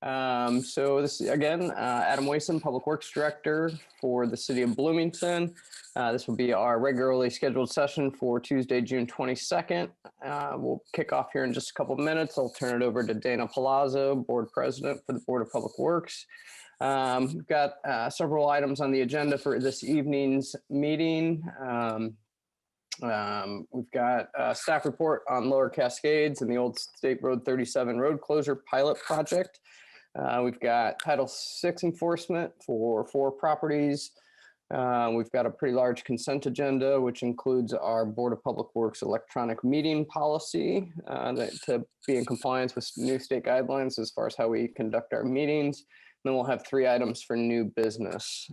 So this is, again, Adam Wason, Public Works Director for the City of Bloomington. This will be our regularly scheduled session for Tuesday, June 22nd. We'll kick off here in just a couple of minutes. I'll turn it over to Dana Palazzo, Board President for the Board of Public Works. We've got several items on the agenda for this evening's meeting. We've got a staff report on Lower Cascades and the old State Road 37 road closure pilot project. We've got Title VI enforcement for 4 properties. We've got a pretty large consent agenda, which includes our Board of Public Works electronic meeting policy to be in compliance with new state guidelines as far as how we conduct our meetings. Then we'll have 3 items for new business.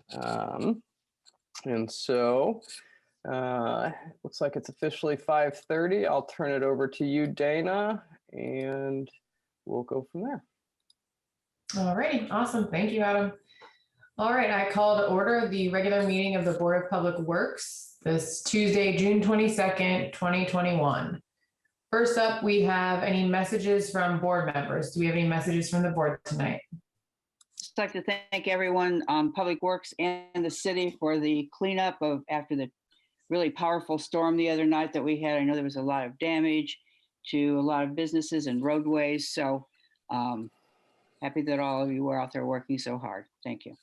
Looks like it's officially 5:30. I'll turn it over to you, Dana, and we'll go from there. All righty, awesome. Thank you, Adam. All right, I call to order the regular meeting of the Board of Public Works this Tuesday, June 22nd, 2021. First up, we have any messages from board members. Do we have any messages from the board tonight? Just like to thank everyone, Public Works and the city for the cleanup of after the really powerful storm the other night that we had. I know there was a lot of damage to a lot of businesses and roadways. So happy that all of you were out there working so hard. Thank you.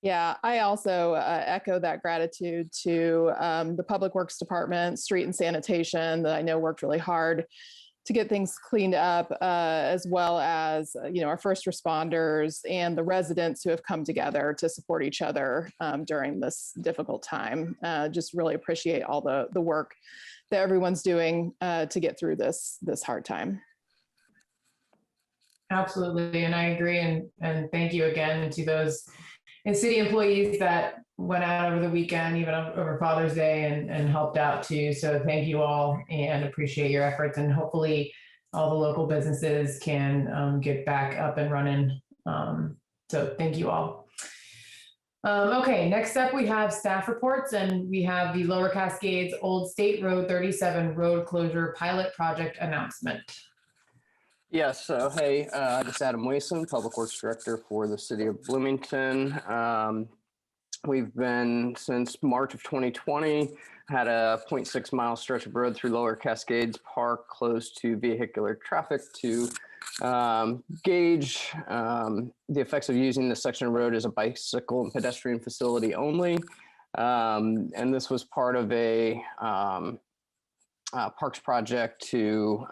Yeah, I also echo that gratitude to the Public Works Department, Street and Sanitation, that I know worked really hard to get things cleaned up, as well as our first responders and the residents who have come together to support each other during this difficult time. Just really appreciate all the work that everyone's doing to get through this hard time. Absolutely, and I agree, and thank you again to those city employees that went out over the weekend, even over Father's Day, and helped out too. So thank you all and appreciate your efforts. And hopefully all the local businesses can get back up and running. So thank you all. Okay, next up we have staff reports, and we have the Lower Cascades Old State Road 37 road closure pilot project announcement. Yes, so hey, this is Adam Wason, Public Works Director for the City of Bloomington. We've been, since March of 2020, had a 0.6 mile stretch of road through Lower Cascades Park closed to vehicular traffic to gauge the effects of using this section of road as a bicycle and pedestrian facility only. And this was part of a parks project to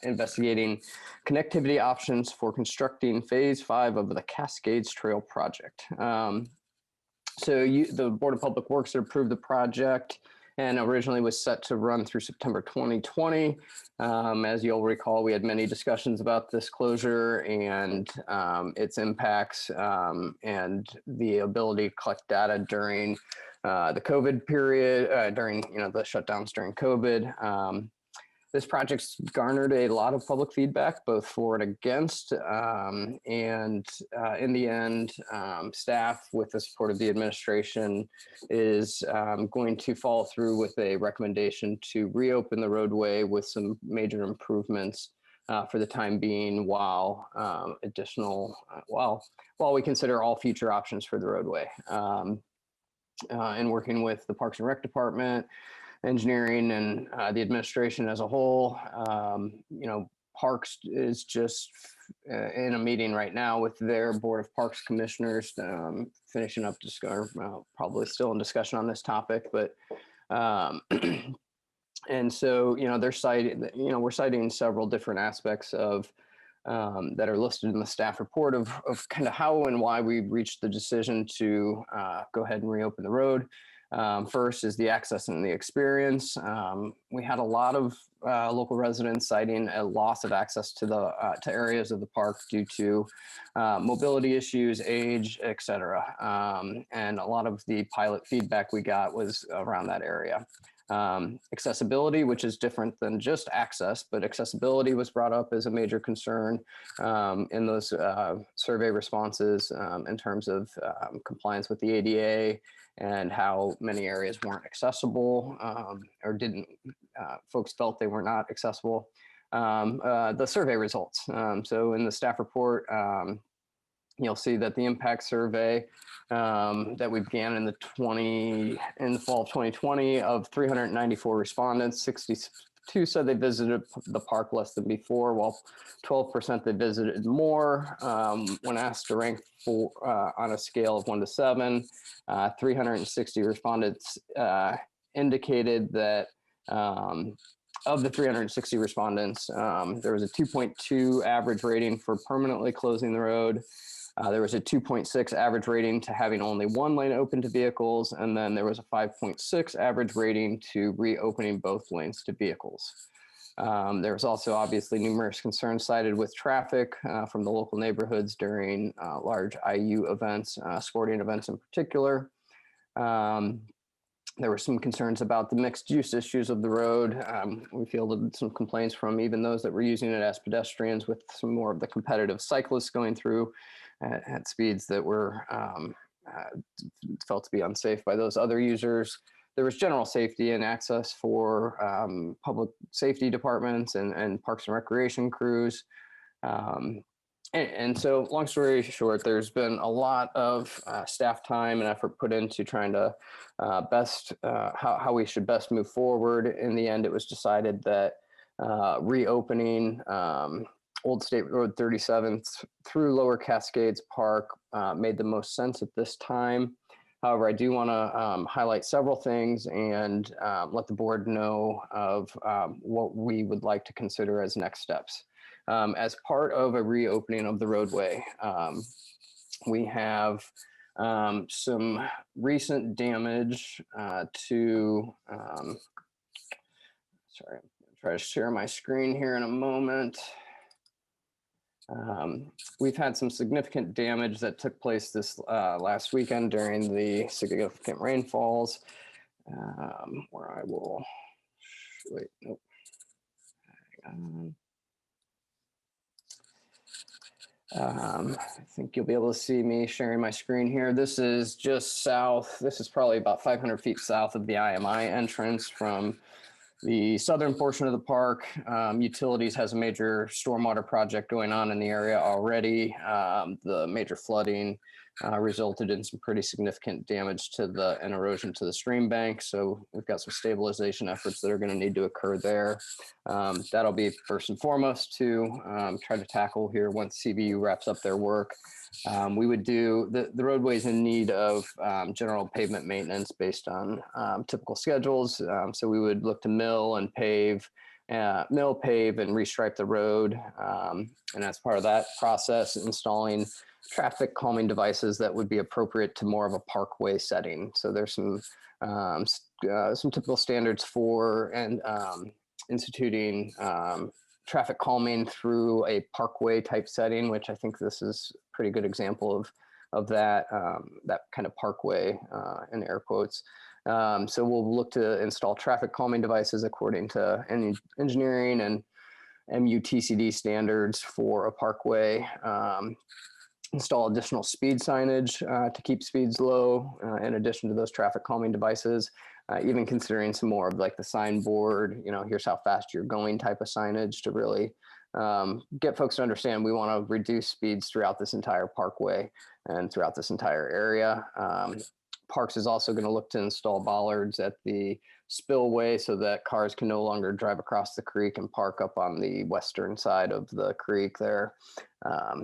investigating connectivity options for constructing phase 5 of the Cascades Trail project. The Board of Public Works had approved the project and originally was set to run through September 2020. As you'll recall, we had many discussions about this closure and its impacts and the ability to collect data during the COVID period, during the shutdowns during COVID. This project's garnered a lot of public feedback, both for and against, and in the end, staff, with the support of the administration, is going to follow through with a recommendation to reopen the roadway with some major improvements for the time being, while while we consider all future options for the roadway. And working with the Parks and Rec Department, engineering, and the administration as a whole. Parks is just in a meeting right now with their Board of Parks Commissioners, finishing up, probably still in discussion on this topic, but and so they're citing, we're citing several different aspects of that are listed in the staff report of kind of how and why we reached the decision to go ahead and reopen the road. First is the access and the experience. We had a lot of local residents citing a loss of access to to areas of the park due to mobility issues, age, etc. And a lot of the pilot feedback we got was around that area. Accessibility, which is different than just access, but accessibility was brought up as a major concern in those survey responses in terms of compliance with the ADA and how many areas weren't accessible or folks felt they were not accessible. the survey results. So in the staff report, you'll see that the impact survey that we began in the fall of 2020 of 394 respondents, 62 said they visited the park less than before, while 12% they visited more. When asked to rank on a scale of 1 to 7, 360 respondents indicated that of the 360 respondents, there was a 2.2 average rating for permanently closing the road. There was a 2.6 average rating to having only one lane open to vehicles, and then there was a 5.6 average rating to reopening both lanes to vehicles. There was also obviously numerous concerns cited with traffic from the local neighborhoods during large IU events, sporting events in particular. There were some concerns about the mixed use issues of the road. We fielded some complaints from even those that were using it as pedestrians, with some more of the competitive cyclists going through at speeds that were felt to be unsafe by those other users. There was general safety and access for public safety departments and parks and recreation crews. And so, long story short, there's been a lot of staff time and effort put into trying to how we should best move forward. In the end, it was decided that reopening Old State Road 37 through Lower Cascades Park made the most sense at this time. However, I do want to highlight several things and let the board know of what we would like to consider as next steps. As part of a reopening of the roadway, we have some recent damage to, sorry, I'm going to try to share my screen here in a moment. We've had some significant damage that took place this last weekend during the significant rainfalls, where I will, wait, nope, hang on. I think you'll be able to see me sharing my screen here. This is just south. This is probably about 500 feet south of the IMI entrance from the southern portion of the park. Utilities has a major stormwater project going on in the area already. The major flooding resulted in some pretty significant damage to and erosion to the stream bank. So we've got some stabilization efforts that are going to need to occur there. That'll be first and foremost to try to tackle here once CVU wraps up their work. We would do the roadways in need of general pavement maintenance based on typical schedules. So we would look to mill, pave, and restripe the road. And as part of that process, installing traffic calming devices that would be appropriate to more of a parkway setting. So there's some typical standards for instituting traffic calming through a parkway type setting, which I think this is a pretty good example of that kind of parkway in air quotes. So we'll look to install traffic calming devices according to engineering and MUTCD standards for a parkway. Install additional speed signage to keep speeds low in addition to those traffic calming devices, even considering some more of like the signboard, here's how fast you're going type of signage to really get folks to understand we want to reduce speeds throughout this entire parkway and throughout this entire area. Parks is also going to look to install bollards at the spillway so that cars can no longer drive across the creek and park up on the western side of the creek there,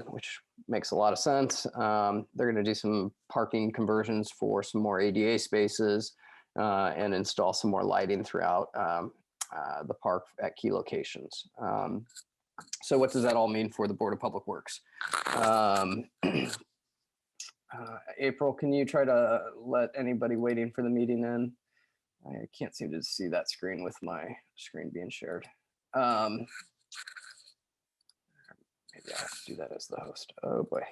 which makes a lot of sense. They're going to do some parking conversions for some more ADA spaces and install some more lighting throughout the park at key locations. So what does that all mean for the Board of Public Works? April, can you try to let anybody waiting for the meeting in? I can't seem to see that screen with my screen being shared. Maybe I have to do that as the host. Oh boy.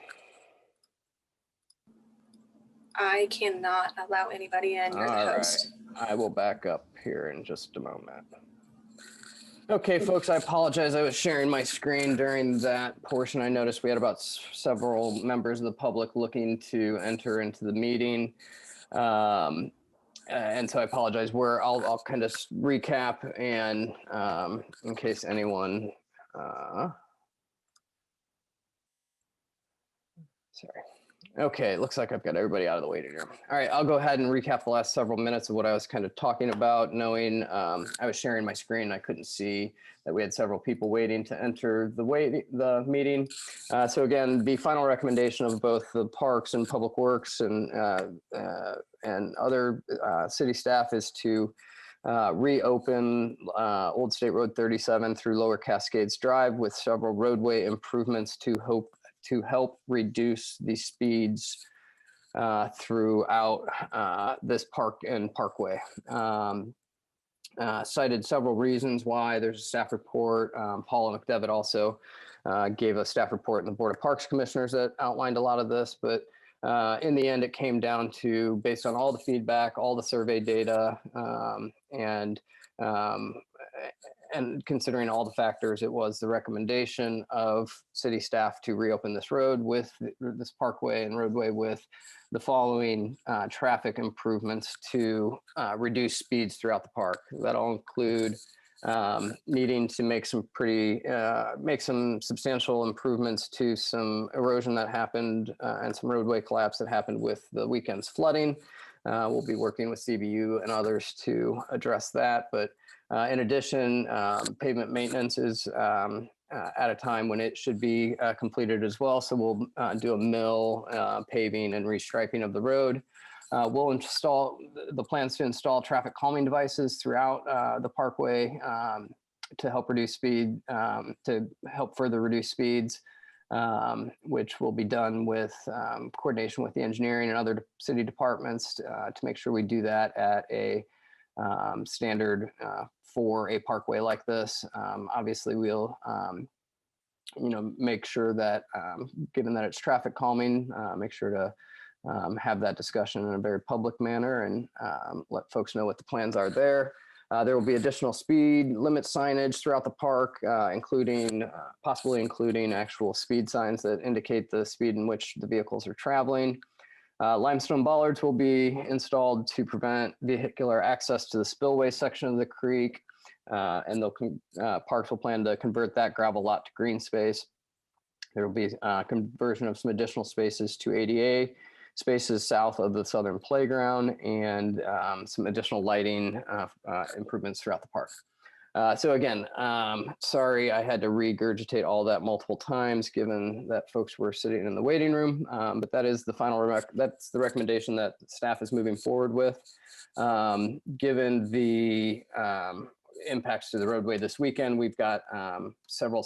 I cannot allow anybody in. You're the host. Right. I will back up here in just a moment. Okay, folks, I apologize. I was sharing my screen during that portion. I noticed we had about several members of the public looking to enter into the meeting. And so I apologize. I'll kind of recap, and in case anyone Sorry. Okay, looks like I've got everybody out of the waiting room. All right, I'll go ahead and recap the last several minutes of what I was kind of talking about, knowing I was sharing my screen. I couldn't see that we had several people waiting to enter the meeting. So again, the final recommendation of both the Parks and Public Works and other city staff is to reopen Old State Road 37 through Lower Cascades Drive with several roadway improvements to help reduce the speeds throughout this park and parkway. Cited several reasons why. There's a staff report. Paula McDevitt also gave a staff report in the Board of Parks Commissioners that outlined a lot of this, but in the end, it came down to, based on all the feedback, all the survey data, and considering all the factors, it was the recommendation of city staff to reopen this road with this parkway and roadway with the following traffic improvements to reduce speeds throughout the park. That'll include needing to make some substantial improvements to some erosion that happened and some roadway collapse that happened with the weekend's flooding. We'll be working with CBU and others to address that. But in addition, pavement maintenance is at a time when it should be completed as well. So we'll do a mill, paving, and restriping of the road. We'll install the plans to install traffic calming devices throughout the parkway to help reduce speed, to help further reduce speeds, which will be done with coordination with the engineering and other city departments to make sure we do that at a standard for a parkway like this. Obviously, we'll make sure that, given that it's traffic calming, make sure to have that discussion in a very public manner and let folks know what the plans are there. There will be additional speed limit signage throughout the park, possibly including actual speed signs that indicate the speed in which the vehicles are traveling. Limestone bollards will be installed to prevent vehicular access to the spillway section of the creek, and parks will plan to convert that gravel lot to green space. There will be conversion of some additional spaces to ADA spaces south of the southern playground, and some additional lighting improvements throughout the park. So again, sorry I had to regurgitate all that multiple times, given that folks were sitting in the waiting room, but that is the final, that's the recommendation that staff is moving forward with. Given the impacts to the roadway this weekend, we've got several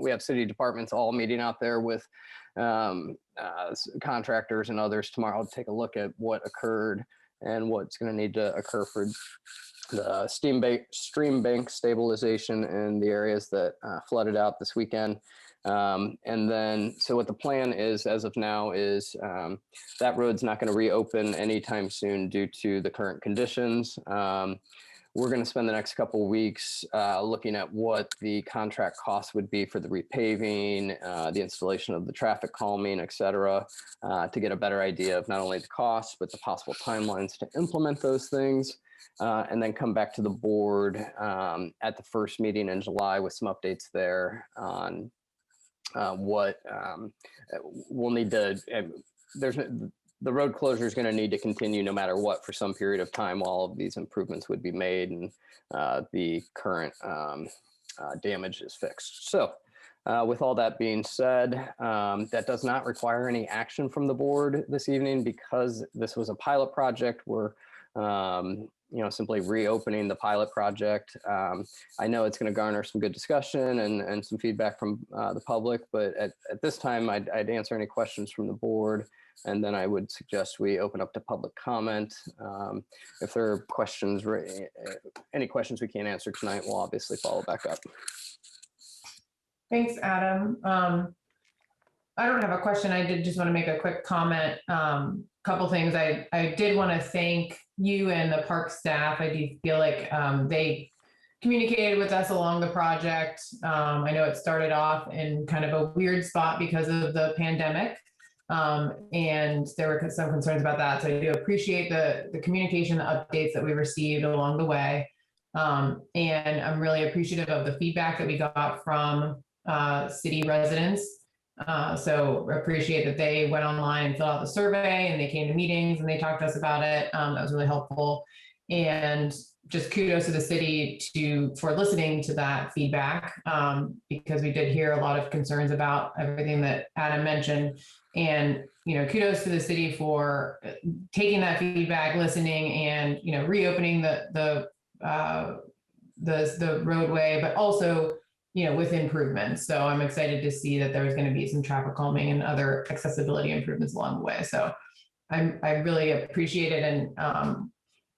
we have city departments all meeting out there with contractors and others tomorrow to take a look at what occurred and what's going to need to occur for the stream bank stabilization in the areas that flooded out this weekend. And then, so what the plan is as of now is that road's not going to reopen anytime soon due to the current conditions. We're going to spend the next couple of weeks looking at what the contract costs would be for the repaving, the installation of the traffic calming, et cetera, to get a better idea of not only the costs, but the possible timelines to implement those things, and then come back to the board at the first meeting in July with some updates there on what we'll need to, the road closure is going to need to continue no matter what for some period of time while all of these improvements would be made and the current damage is fixed. So with all that being said, that does not require any action from the board this evening because this was a pilot project. We're simply reopening the pilot project. I know it's going to garner some good discussion and some feedback from the public, but at this time, I'd answer any questions from the board. And then I would suggest we open up to public comment. If there are questions, any questions we can't answer tonight, we'll obviously follow back up. Thanks, Adam. I don't have a question. I did just want to make a quick comment. Couple things. I did want to thank you and the park staff. I do feel like they communicated with us along the project. I know it started off in kind of a weird spot because of the pandemic. And there were some concerns about that. So I do appreciate the communication, the updates that we received along the way. And I'm really appreciative of the feedback that we got from city residents. So appreciate that they went online and filled out the survey and they came to meetings and they talked to us about it. That was really helpful. And just kudos to the city for listening to that feedback, because we did hear a lot of concerns about everything that Adam mentioned. And, kudos to the city for taking that feedback, listening, and, reopening the roadway, but also, with improvements. So I'm excited to see that there's going to be some traffic calming and other accessibility improvements along the way. So I really appreciate it. And,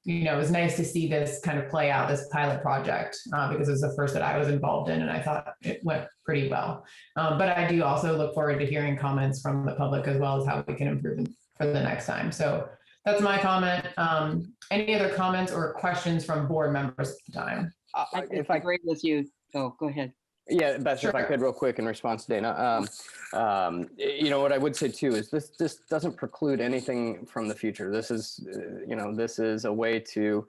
it was nice to see this kind of play out, this pilot project, because it was the first that I was involved in, and I thought it went pretty well. But I do also look forward to hearing comments from the public as well as how we can improve for the next time. So that's my comment. Any other comments or questions from board members at the time? If I agree with you, go ahead. Yeah, Beth, Sure. if I could real quick in response to Dana, what I would say too is this doesn't preclude anything from the future. This is, this is a way to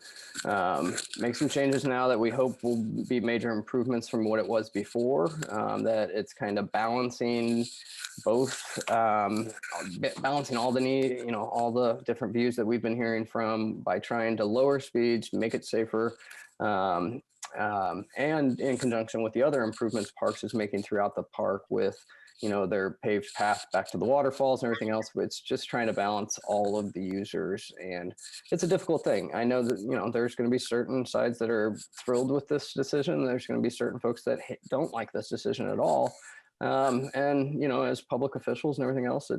make some changes now that we hope will be major improvements from what it was before, that it's kind of balancing both, balancing all the need, all the different views that we've been hearing from by trying to lower speeds, make it safer, and in conjunction with the other improvements Parks is making throughout the park with, their paved path back to the waterfalls and everything else. But it's just trying to balance all of the users. And it's a difficult thing. I know that, there's going to be certain sides that are thrilled with this decision. There's going to be certain folks that don't like this decision at all. And, as public officials and everything else,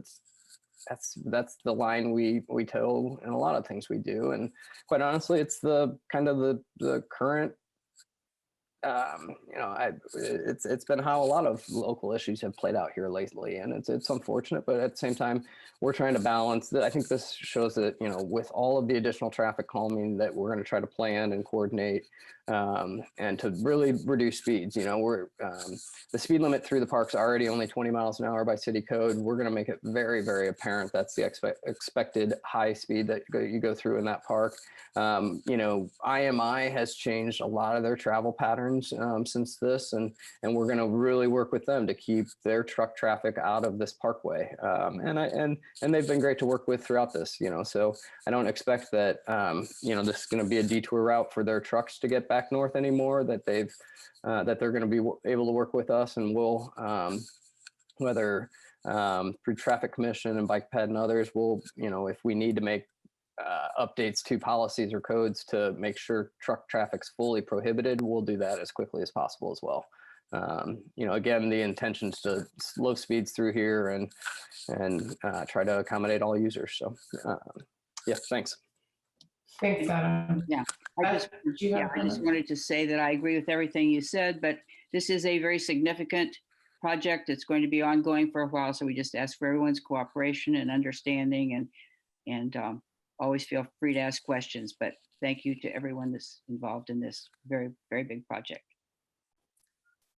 that's the line we toe in a lot of things we do. And quite honestly, it's the kind of the current, it's been how a lot of local issues have played out here lately, and it's unfortunate, but at the same time, we're trying to balance that. I think this shows that, with all of the additional traffic calming that we're going to try to plan and coordinate, and to really reduce speeds. We're the speed limit through the park's already only 20 miles an hour by city code. We're going to make it very, very apparent that's the expected high speed that you go through in that park. IMI has changed a lot of their travel patterns since this, and we're going to really work with them to keep their truck traffic out of this parkway. And they've been great to work with throughout this. So I don't expect that this is going to be a detour route for their trucks to get back north anymore. That they're going to be able to work with us, and we'll whether through Traffic Commission and Bike Ped and others, we'll if we need to make updates to policies or codes to make sure truck traffic's fully prohibited, we'll do that as quickly as possible as well. Again, the intention is to slow speeds through here and try to accommodate all users. So, yeah, thanks. Thanks, Adam. Yeah, I just wanted to say that I agree with everything you said, but this is a very significant project. It's going to be ongoing for a while, so we just ask for everyone's cooperation and understanding, and always feel free to ask questions. But thank you to everyone that's involved in this very, very big project.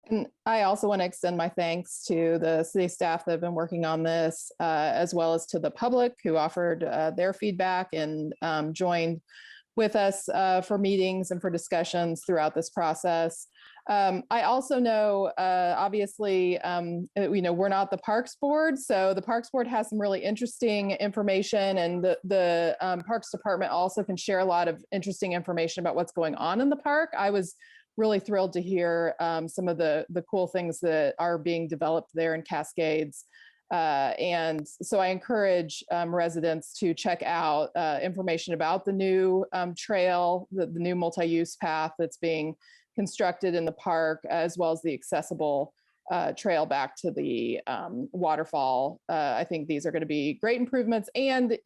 And I also want to extend my thanks to the city staff that have been working on this, as well as to the public who offered their feedback and joined with us for meetings and for discussions throughout this process. I also know, obviously, we're not the Parks Board, so the Parks Board has some really interesting information, and the Parks Department also can share a lot of interesting information about what's going on in the park. I was really thrilled to hear some of the cool things that are being developed there in Cascades. And so I encourage residents to check out information about the new trail, the new multi-use path that's being constructed in the park, as well as the accessible trail back to the waterfall. I think these are going to be great improvements, and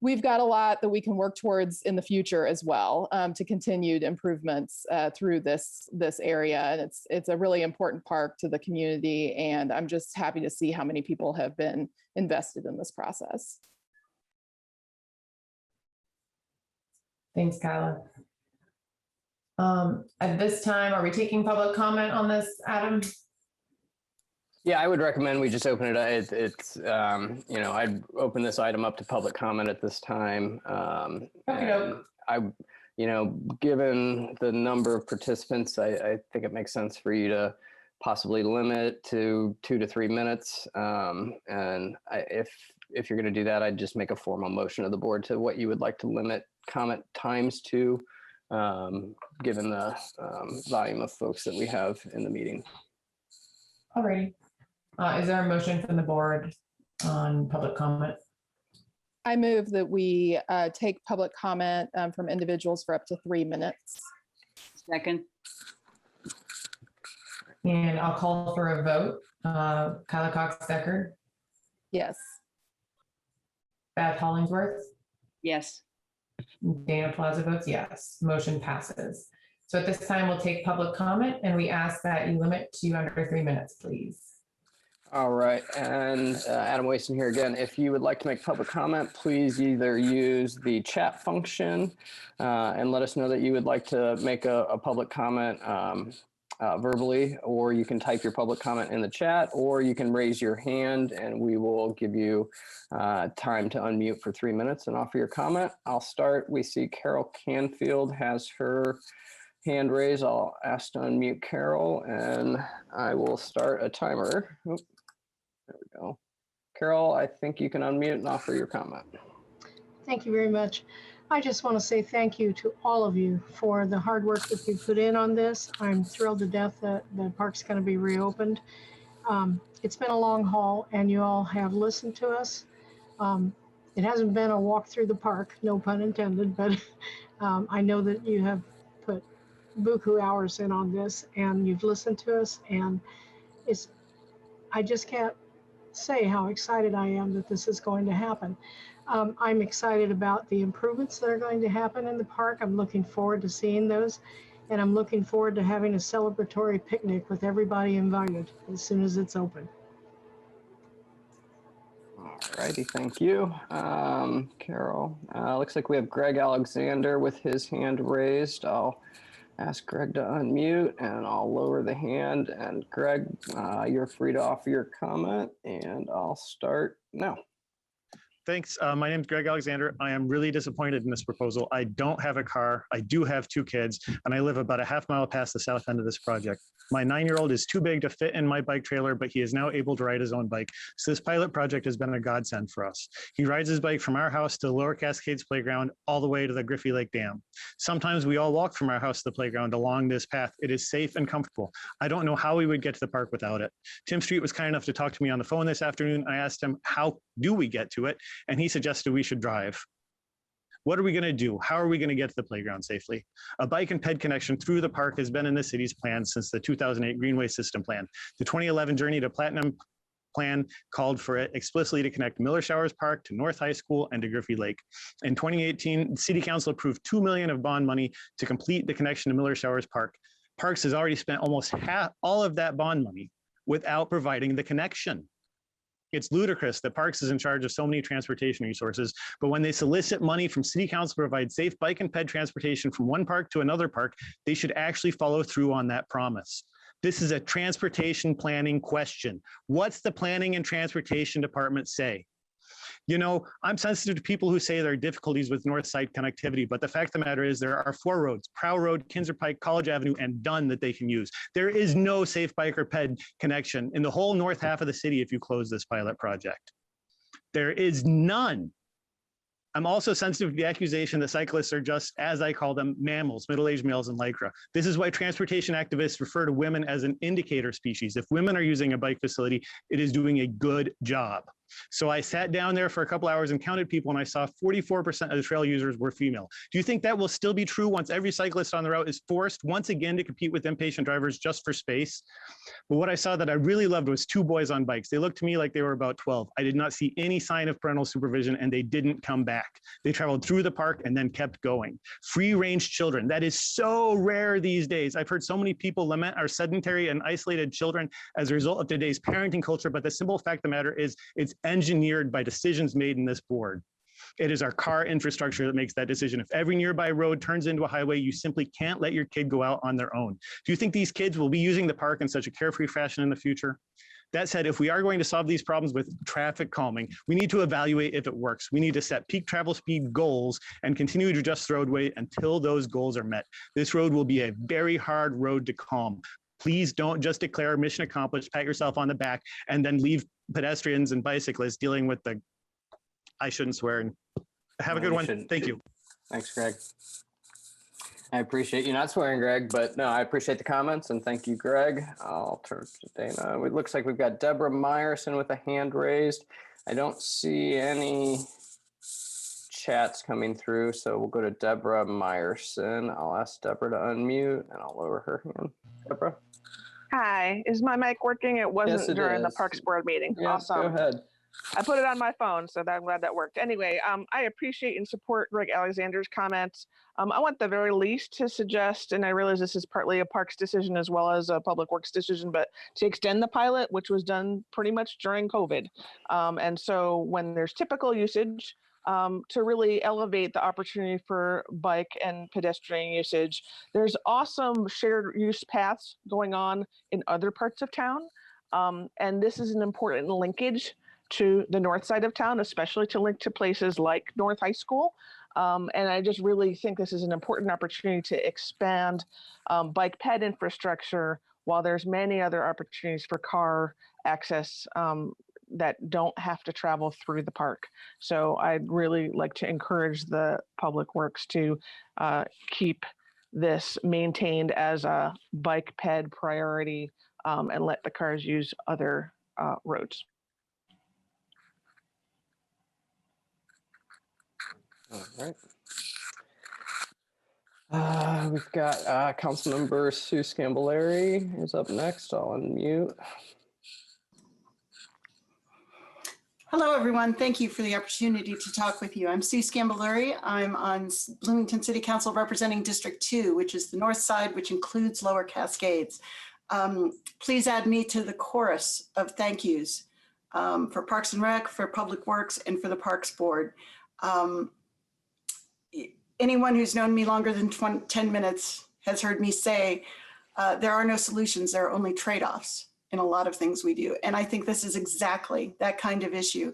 we've got a lot that we can work towards in the future as well, to continued improvements through this area. And it's a really important park to the community, and I'm just happy to see how many people have been invested in this process. Thanks, Kyla. At this time, are we taking public comment on this, Adam? Yeah, I would recommend we just open it. I'd open this item up to public comment at this time. Okay. given the number of participants, I think it makes sense for you to possibly limit to 2 to 3 minutes. If you're going to do that, I'd just make a formal motion of the board to what you would like to limit comment times to, given the volume of folks that we have in the meeting. Alrighty. Is there a motion from the board on public comment? I move that we take public comment from individuals for up to 3 minutes. Second. And I'll call for a vote. Kyla Cox-Deckard, Yes. Beth Hollingsworth, Yes. Dana Plaza votes yes. Motion passes. So at this time, we'll take public comment and we ask that you limit to under 3 minutes, please. All right, and Adam Waston here again. If you would like to make public comment, please either use the chat function and let us know that you would like to make a public comment verbally, or you can type your public comment in the chat, or you can raise your hand and we will give you time to unmute for 3 minutes and offer your comment. I'll start. We see Carol Canfield has her hand raised. I'll ask to unmute Carol and I will start a timer. Oop, there we go. Carol, I think you can unmute and offer your comment. Thank you very much. I just want to say thank you to all of you for the hard work that you put in on this. I'm thrilled to death that the park's going to be reopened. It's been a long haul and you all have listened to us. It hasn't been a walk through the park, no pun intended, but I know that you have put buku hours in on this and you've listened to us, and I just can't say how excited I am that this is going to happen. I'm excited about the improvements that are going to happen in the park. I'm looking forward to seeing those, and I'm looking forward to having a celebratory picnic with everybody invited as soon as it's open. All righty, thank you, Carol. Looks like we have Greg Alexander with his hand raised. I'll ask Greg to unmute and I'll lower the hand. And Greg, you're free to offer your comment and I'll start now. Thanks. My name is Greg Alexander. I am really disappointed in this proposal. I don't have a car. I do have 2 kids, and I live about a half mile past the south end of this project. My 9-year-old is too big to fit in my bike trailer, but he is now able to ride his own bike. So this pilot project has been a godsend for us. He rides his bike from our house to the Lower Cascades Playground, all the way to the Griffey Lake Dam. Sometimes we all walk from our house to the playground along this path. It is safe and comfortable. I don't know how we would get to the park without it. Tim Street was kind enough to talk to me on the phone this afternoon. I asked him, how do we get to it? And he suggested we should drive. What are we going to do? How are we going to get to the playground safely? A bike and ped connection through the park has been in the city's plan since the 2008 Greenway System Plan. The 2011 Journey to Platinum plan called for it explicitly to connect Miller Showers Park to North High School and to Griffey Lake. In 2018, City Council approved $2 million of bond money to complete the connection to Miller Showers Park. Parks has already spent almost all of that bond money without providing the connection. It's ludicrous that Parks is in charge of so many transportation resources, but when they solicit money from City Council to provide safe bike and ped transportation from one park to another park, they should actually follow through on that promise. This is a transportation planning question. What's the planning and transportation department say? You know, I'm sensitive to people who say there are difficulties with north side connectivity, but the fact of the matter is there are 4 roads, Prow Road, Kinzer Pike, College Avenue, and Dunn that they can use. There is no safe bike or ped connection in the whole north half of the city if you close this pilot project. There is none. I'm also sensitive to the accusation that cyclists are just, as I call them, mammals, middle-aged males in Lycra. This is why transportation activists refer to women as an indicator species. If women are using a bike facility, it is doing a good job. So I sat down there for a couple hours and counted people, and I saw 44% of the trail users were female. Do you think that will still be true once every cyclist on the route is forced once again to compete with impatient drivers just for space? But what I saw that I really loved was 2 boys on bikes. They looked to me like they were about 12. I did not see any sign of parental supervision, and they didn't come back. They traveled through the park and then kept going. Free range children, that is so rare these days. I've heard so many people lament our sedentary and isolated children as a result of today's parenting culture, but the simple fact of the matter is it's engineered by decisions made in this board. It is our car infrastructure that makes that decision. If every nearby road turns into a highway, you simply can't let your kid go out on their own. Do you think these kids will be using the park in such a carefree fashion in the future? That said, if we are going to solve these problems with traffic calming, we need to evaluate if it works. We need to set peak travel speed goals and continue to adjust the roadway until those goals are met. This road will be a very hard road to calm. Please don't just declare mission accomplished, pat yourself on the back, and then leave pedestrians and bicyclists dealing with the, I shouldn't swear. And have a good one. Thank you. Thanks, Greg. I appreciate you not swearing, Greg, but no, I appreciate the comments and thank you, Greg. I'll turn to Dana. It looks like we've got Deborah Meyerson with a hand raised. I don't see any chats coming through, so we'll go to Deborah Meyerson. I'll ask Deborah to unmute and I'll lower her hand. Deborah? Hi, is my mic working? It wasn't Yes, it during the is. Parks Board meeting. Yes, Awesome. go ahead. I put it on my phone, so I'm glad that worked. Anyway, I appreciate and support Greg Alexander's comments. I want the very least to suggest, and I realize this is partly a Parks decision as well as a Public Works decision, but to extend the pilot, which was done pretty much during COVID. And so when there's typical usage, to really elevate the opportunity for bike and pedestrian usage. There's awesome shared use paths going on in other parts of town. And this is an important linkage to the north side of town, especially to link to places like North High School. And I just really think this is an important opportunity to expand bike ped infrastructure while there's many other opportunities for car access that don't have to travel through the park. So I'd really like to encourage the Public Works to keep this maintained as a bike ped priority and let the cars use other roads. All right. We've got Councilmember Sue Scambolari is up next. I'll unmute. Hello, everyone. Thank you for the opportunity to talk with you. I'm Sue Scambolari. I'm on Bloomington City Council representing District 2, which is the north side, which includes Lower Cascades. Please add me to the chorus of thank yous for Parks and Rec, for Public Works, and for the Parks Board. Anyone who's known me longer than 10 minutes has heard me say there are no solutions, there are only trade-offs in a lot of things we do. And I think this is exactly that kind of issue.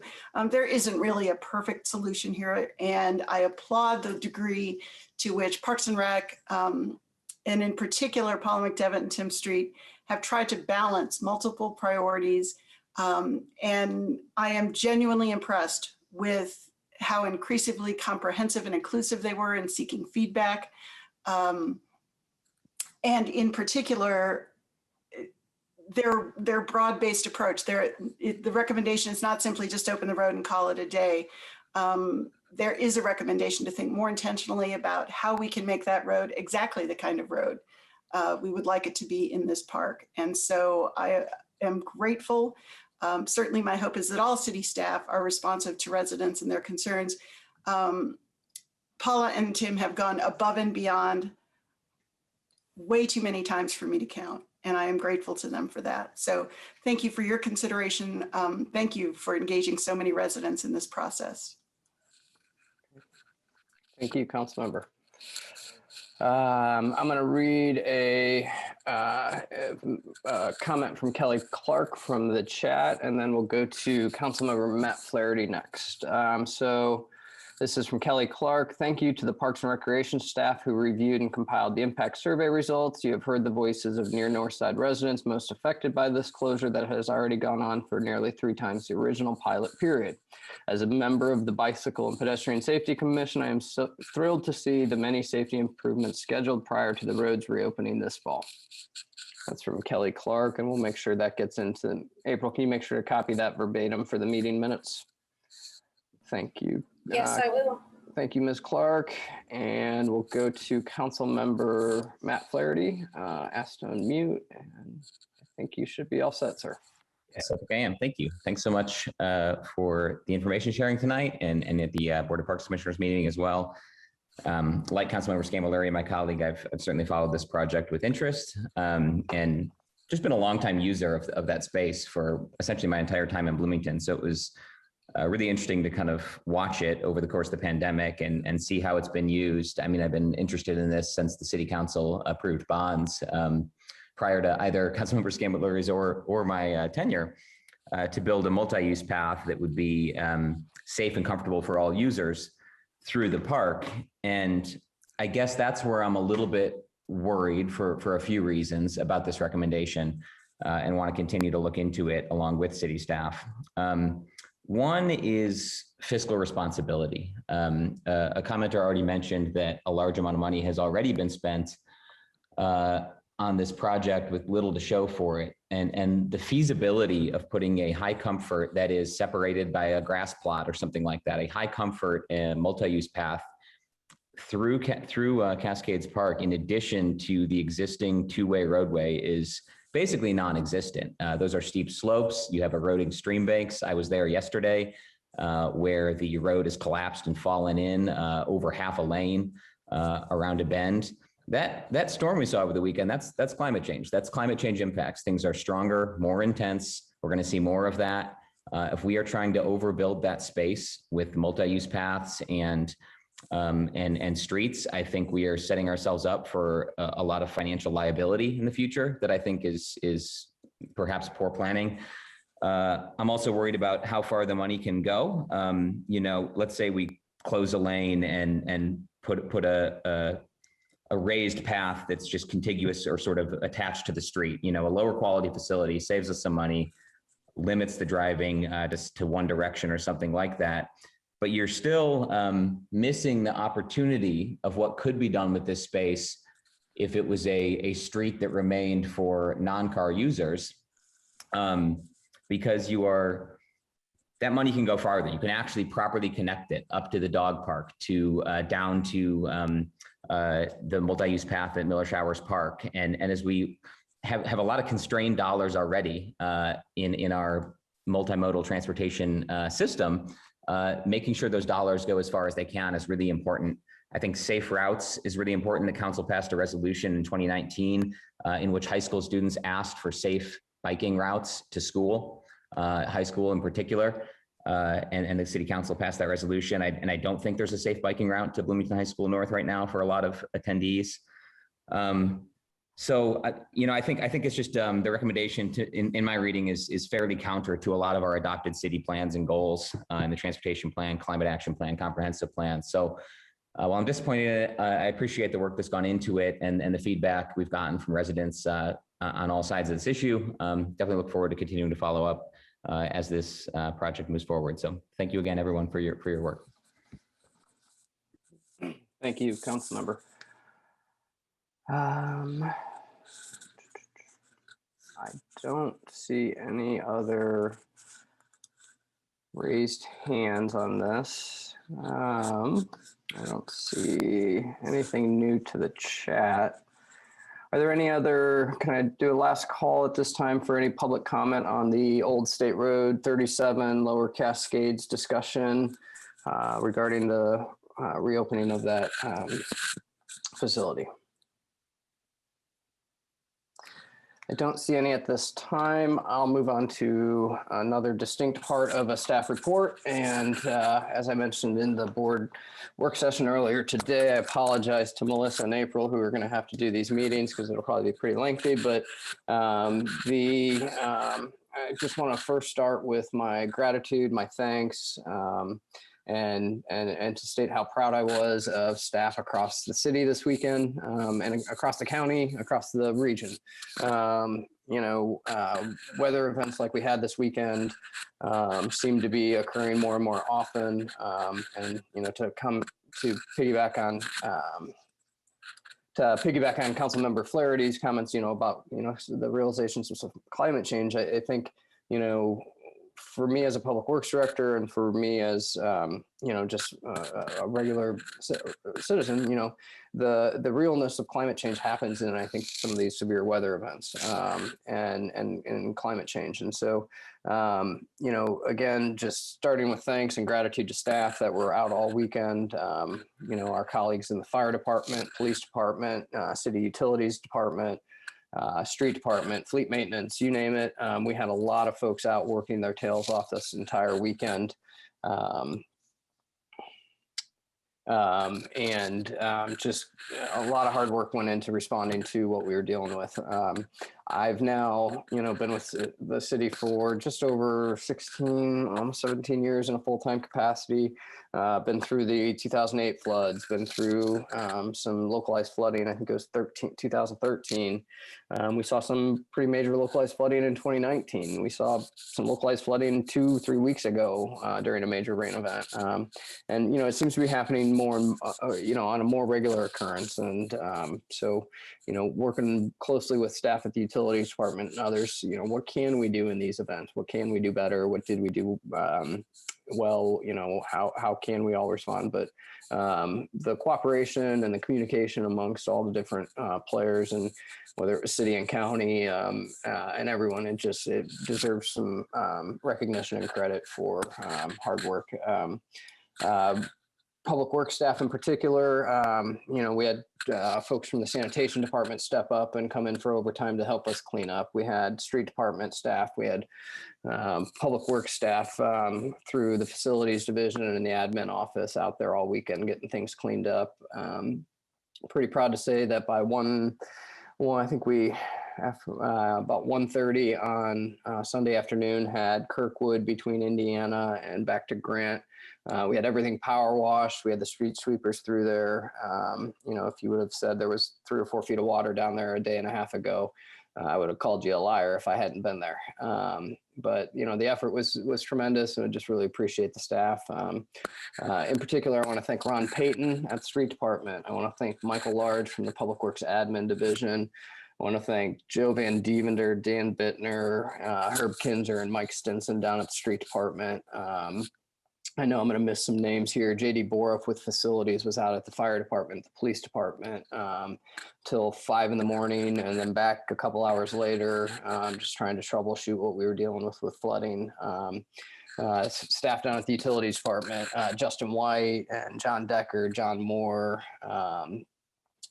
There isn't really a perfect solution here. And I applaud the degree to which Parks and Rec, and in particular, Paula McDevitt and Tim Street, have tried to balance multiple priorities. And I am genuinely impressed with how increasingly comprehensive and inclusive they were in seeking feedback. And in particular, their broad-based approach. The recommendation is not simply just open the road and call it a day. There is a recommendation to think more intentionally about how we can make that road exactly the kind of road we would like it to be in this park. And so I am grateful. Certainly my hope is that all city staff are responsive to residents and their concerns. Paula and Tim have gone above and beyond way too many times for me to count. And I am grateful to them for that. So thank you for your consideration. Thank you for engaging so many residents in this process. Thank you, Councilmember. I'm going to read a comment from Kelly Clark from the chat, and then we'll go to Councilmember Matt Flaherty next. So this is from Kelly Clark. Thank you to the Parks and Recreation staff who reviewed and compiled the impact survey results. You have heard the voices of near North Side residents most affected by this closure that has already gone on for nearly 3 times the original pilot period. As a member of the Bicycle and Pedestrian Safety Commission, I am so thrilled to see the many safety improvements scheduled prior to the roads reopening this fall. That's from Kelly Clark, and we'll make sure that gets into April. Can you make sure to copy that verbatim for the meeting minutes? Thank you. Yes, I will. Thank you, Ms. Clark. And we'll go to Councilmember Matt Flaherty, asked to unmute, and I think you should be all set, sir. Yes, I think I am. Thank you. Thanks so much for the information sharing tonight and at the Board of Parks Commissioners meeting as well. Like Councilmember Scambolari, my colleague, I've certainly followed this project with interest and just been a longtime user of that space for essentially my entire time in Bloomington. So it was really interesting to kind of watch it over the course of the pandemic and see how it's been used. I mean, I've been interested in this since the City Council approved bonds prior to either Councilmember Scanlon-Fleury's or my tenure, to build a multi-use path that would be safe and comfortable for all users through the park. And I guess that's where I'm a little bit worried for a few reasons about this recommendation, and want to continue to look into it along with city staff. One is fiscal responsibility. A commenter already mentioned that a large amount of money has already been spent on this project with little to show for it. And the feasibility of putting a high comfort that is separated by a grass plot or something like that, a high comfort multi-use path through Cascades Park, in addition to the existing two-way roadway, is basically non-existent. Those are steep slopes. You have eroding stream banks. I was there yesterday where the road is collapsed and fallen in over half a lane around a bend. That storm we saw over the weekend, that's climate change. That's climate change impacts. Things are stronger, more intense. We're going to see more of that. If we are trying to overbuild that space with multi-use paths and streets, I think we are setting ourselves up for a lot of financial liability in the future that I think is perhaps poor planning. I'm also worried about how far the money can go. Let's say we close a lane and put a raised path that's just contiguous or sort of attached to the street. A lower quality facility saves us some money, limits the driving just to one direction or something like that. But you're still missing the opportunity of what could be done with this space if it was a street that remained for non-car users, because that money can go farther. You can actually properly connect it up to the dog park, to down to the multi-use path at Miller Showers Park. And as we have a lot of constrained dollars already in our multimodal transportation system, making sure those dollars go as far as they can is really important. I think safe routes is really important. The council passed a resolution in 2019 in which high school students asked for safe biking routes to school, high school in particular. And the city council passed that resolution. And I don't think there's a safe biking route to Bloomington High School North right now for a lot of attendees. So, I think it's just the recommendation in my reading is fairly counter to a lot of our adopted city plans and goals in the transportation plan, climate action plan, comprehensive plan. So while I'm disappointed, I appreciate the work that's gone into it and the feedback we've gotten from residents on all sides of this issue. Definitely look forward to continuing to follow up as this project moves forward. So thank you again, everyone, for your work. Thank you, Councilmember. I don't see any other raised hands on this. I don't see anything new to the chat. Are there any other, can I do a last call at this time for any public comment on the Old State Road 37 Lower Cascades discussion regarding the reopening of that facility? I don't see any at this time. I'll move on to another distinct part of a staff report. And as I mentioned in the board work session earlier today, I apologize to Melissa and April, who are going to have to do these meetings because it'll probably be pretty lengthy. But I just want to first start with my gratitude, my thanks, and to state how proud I was of staff across the city this weekend, and across the county, across the region. Weather events like we had this weekend seem to be occurring more and more often, and to piggyback on Councilmember Flaherty's comments, about the realizations of climate change. I think for me as a public works director, and for me as just a regular citizen, the realness of climate change happens in, I think, some of these severe weather events and climate change. And so, again, just starting with thanks and gratitude to staff that were out all weekend, our colleagues in the fire department, police department, city utilities department, street department, fleet maintenance, you name it. We had a lot of folks out working their tails off this entire weekend. Just a lot of hard work went into responding to what we were dealing with. I've now, been with the city for just over 16, almost 17 years in a full-time capacity. Been through the 2008 floods, been through some localized flooding. I think it was 2013. We saw some pretty major localized flooding in 2019. We saw some localized flooding 2-3 weeks ago during a major rain event. It seems to be happening more, on a more regular occurrence. And so, working closely with staff at the utilities department and others, what can we do in these events? What can we do better? What did we do well? How can we all respond? But the cooperation and the communication amongst all the different players, and whether it was city and county and everyone, it deserves some recognition and credit for hard work. Public works staff in particular, we had folks from the sanitation department step up and come in for overtime to help us clean up. We had street department staff, we had public works staff through the facilities division and the admin office out there all weekend getting things cleaned up. Pretty proud to say that by I think we about 1:30 on Sunday afternoon had Kirkwood between Indiana and back to Grant. We had everything power washed. We had the street sweepers through there. If you would have said there was 3 or 4 feet of water down there a day and a half ago, I would have called you a liar if I hadn't been there. But the effort was tremendous, and I just really appreciate the staff. In particular, I want to thank Ron Payton at the street department. I want to thank Michael Large from the Public Works Admin Division. I want to thank Joe Van Dievender, Dan Bittner, Herb Kinzer, and Mike Stinson down at the street department. I know I'm going to miss some names here. JD Borup with facilities was out at the fire department, the police department, till 5 in the morning, and then back a couple hours later, just trying to troubleshoot what we were dealing with flooding. Staff down at the utilities department, Justin White and John Decker, John Moore,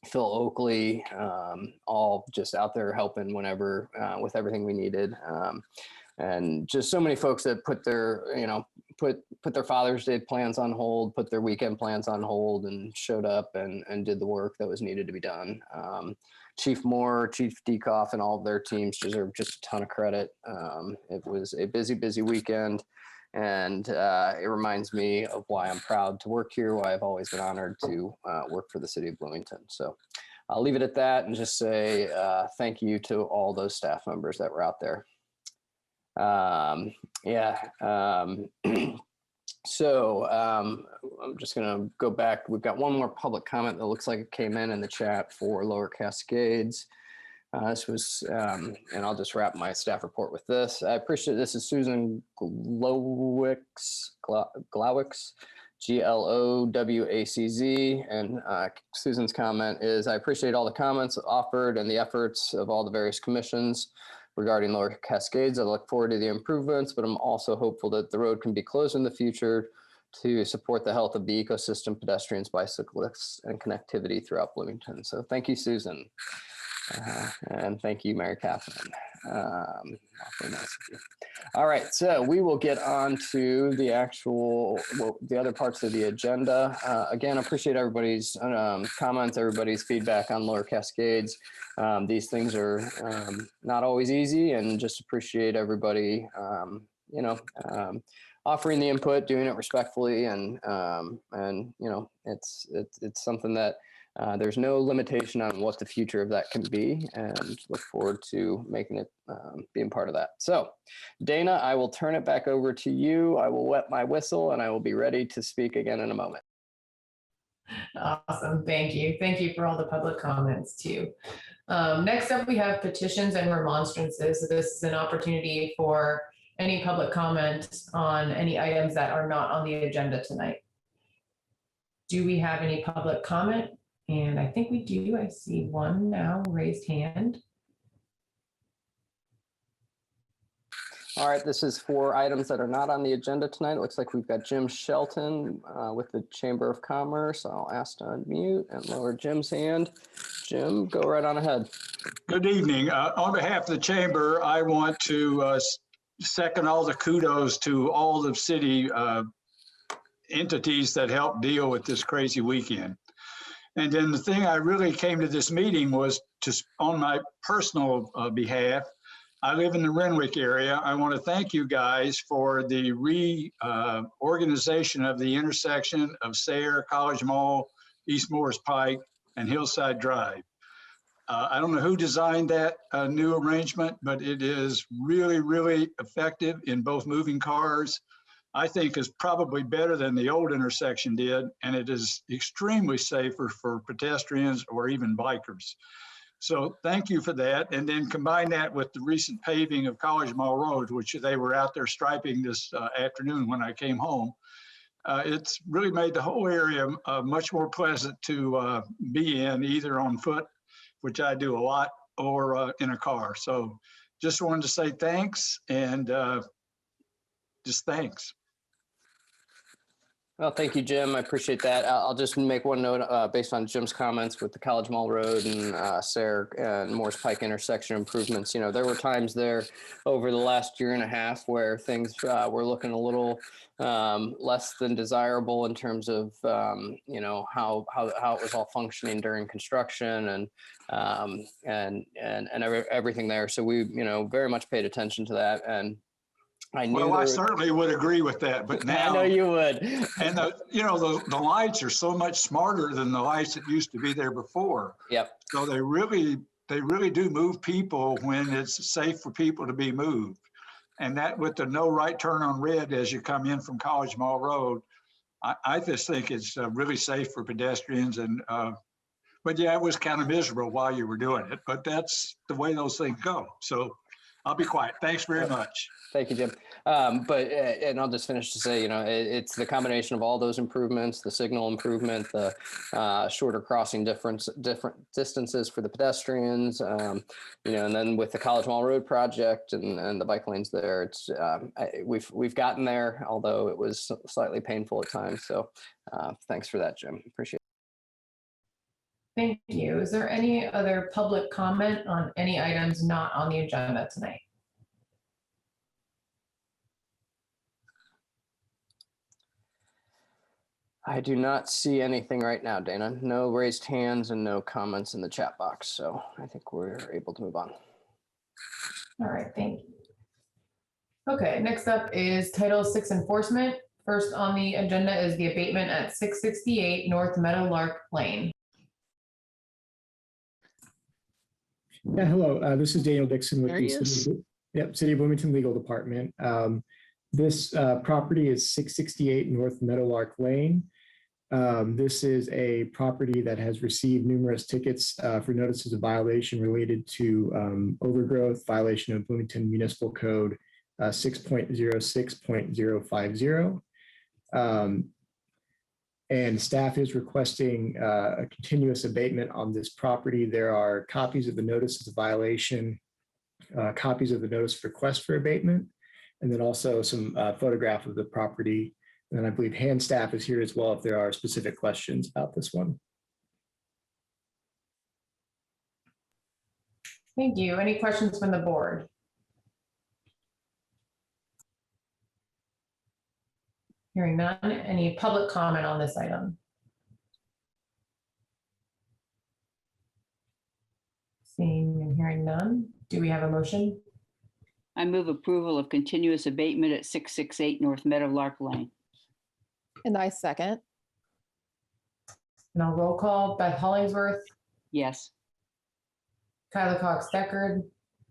Phil Oakley, all just out there helping whenever with everything we needed. And just so many folks that put their, put their Father's Day plans on hold, put their weekend plans on hold, and showed up and did the work that was needed to be done. Chief Moore, Chief Dekoff, and all of their teams deserve just a ton of credit. It was a busy weekend, and it reminds me of why I'm proud to work here, why I've always been honored to work for the city of Bloomington. So I'll leave it at that and just say thank you to all those staff members that were out there. So I'm just going to go back. We've got one more public comment that looks like it came in the chat for Lower Cascades. This was, and I'll just wrap my staff report with this. I appreciate this is Susan Glowacz, Glowacz, and Susan's comment is, I appreciate all the comments offered and the efforts of all the various commissions regarding Lower Cascades. I look forward to the improvements, but I'm also hopeful that the road can be closed in the future to support the health of the ecosystem, pedestrians, bicyclists, and connectivity throughout Bloomington. So thank you, Susan. And thank you, Mary Catherine. Awfully nice of you. All right, so we will get on to the the other parts of the agenda. Again, appreciate everybody's comments, everybody's feedback on Lower Cascades. These things are not always easy, and just appreciate everybody, offering the input, doing it respectfully, and it's something that there's no limitation on what the future of that can be, and look forward to making it, being part of that. So Dana, I will turn it back over to you. I will wet my whistle and I will be ready to speak again in a moment. Awesome. Thank you. Thank you for all the public comments too. Next up, we have petitions and remonstrances. So this is an opportunity for any public comment on any items that are not on the agenda tonight. Do we have any public comment? And I think we do. I see one now, raised hand. All right, this is for items that are not on the agenda tonight. It looks like we've got Jim Shelton with the Chamber of Commerce. I'll ask to unmute and lower Jim's hand. Jim, go right on ahead. Good evening. On behalf of the Chamber, I want to second all the kudos to all the city entities that helped deal with this crazy weekend. And then the thing I really came to this meeting was on my personal behalf. I live in the Renwick area. I want to thank you guys for the reorganization of the intersection of Sayre, College Mall, East Morris Pike, and Hillside Drive. I don't know who designed that new arrangement, but it is really, really effective in both moving cars. I think is probably better than the old intersection did, and it is extremely safer for pedestrians or even bikers. So thank you for that. And then combine that with the recent paving of College Mall Road, which they were out there striping this afternoon when I came home. It's really made the whole area much more pleasant to be in, either on foot, which I do a lot, or in a car. So just wanted to say thanks, and just thanks. Well, thank you, Jim. I appreciate that. I'll just make one note based on Jim's comments with the College Mall Road and Sayre and Morse Pike intersection improvements. You know, there were times there over the last year and a half where things were looking a little less than desirable in terms of you know, how it was all functioning during construction and everything there. So we, you know, very much paid attention to that. And I certainly would agree with that, but now I know you would. And you know, the lights are so much smarter than the lights that used to be there before. Yep. So they really do move people when it's safe for people to be moved. And that with the no right turn on red as you come in from College Mall Road, I just think it's really safe for pedestrians. And but yeah, it was kind of miserable while you were doing it, but that's the way those things go. So I'll be quiet. Thanks very much. Thank you, Jim. And I'll just finish to say, you know, it's the combination of all those improvements, the signal improvement, the shorter crossing different distances for the pedestrians, you know, and then with the College Mall Road project and the bike lanes there, it's we've gotten there, although it was slightly painful at times. So thanks for that, Jim. Appreciate it. Thank you. Is there any other public comment on any items not on the agenda tonight? I do not see anything right now, Dana. No raised hands and no comments in the chat box. So I think we're able to move on. All right, thank you. Okay, next up is Title VI enforcement. First on the agenda is the abatement at 668 North Meadowlark Lane. Yeah, hello. This is Daniel Dixon with the City of Bloomington Legal Department. This property is 668 North Meadowlark Lane. This is a property that has received numerous tickets for notices of violation related to overgrowth, violation of Bloomington Municipal Code 6.06.050. And staff is requesting a continuous abatement on this property. There are copies of the notices of violation, copies of the notice of request for abatement, and then also some photograph of the property. And I believe hand staff is here as well if there are specific questions about this one. Thank you. Any questions from the board? Hearing none. Any public comment on this item? Seeing and hearing none. Do we have a motion? I move approval of continuous abatement at 668 North Meadowlark Lane. And I second. And I'll roll call. Beth Hollingsworth, Yes. Kyla Cox Deckard,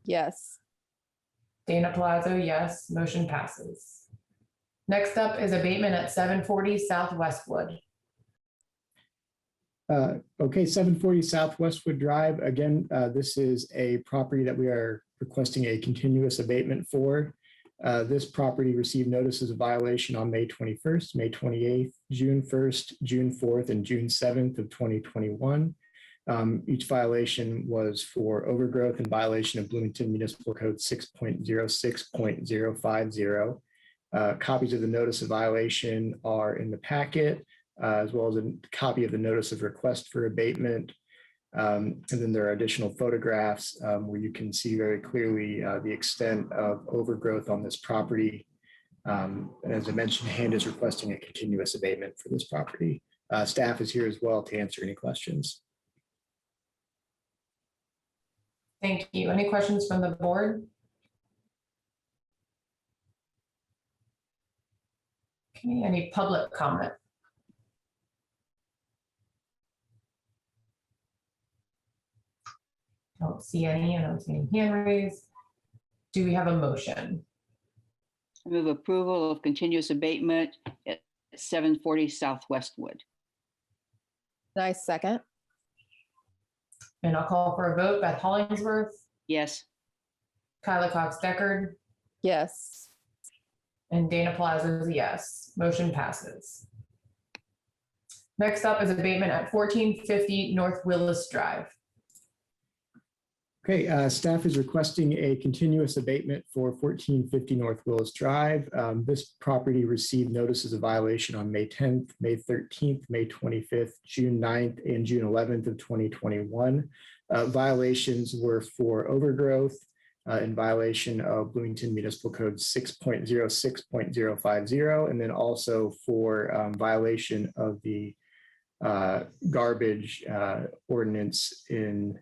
Yes. Dana Palazzo, yes. Motion passes. Next up is abatement at 740 Southwestwood. Okay, 740 Southwestwood Drive. Again, this is a property that we are requesting a continuous abatement for. This property received notices of violation on May 21st, May 28th, June 1st, June 4th, and June 7th of 2021. Each violation was for overgrowth and violation of Bloomington Municipal Code 6.06.050. Copies of the notice of violation are in the packet, as well as a copy of the notice of request for abatement. And then there are additional photographs where you can see very clearly the extent of overgrowth on this property. As I mentioned, Hand is requesting a continuous abatement for this property. Staff is here as well to answer any questions. Thank you. Any questions from the board? Okay, any public comment? Don't see any. I don't see any hand raised. Do we have a motion? I move approval of continuous abatement at 740 Southwestwood. I second. And I'll call for a vote. Beth Hollingsworth, Yes. Kyla Cox Deckard, Yes. and Dana Plaza is a yes. Motion passes. Next up is abatement at 1450 North Willis Drive. Okay, staff is requesting a continuous abatement for 1450 North Willis Drive. This property received notices of violation on May 10th, May 13th, May 25th, June 9th, and June 11th of 2021. Violations were for overgrowth in violation of Bloomington Municipal Code 6.06.050, and then also for violation of the garbage ordinance in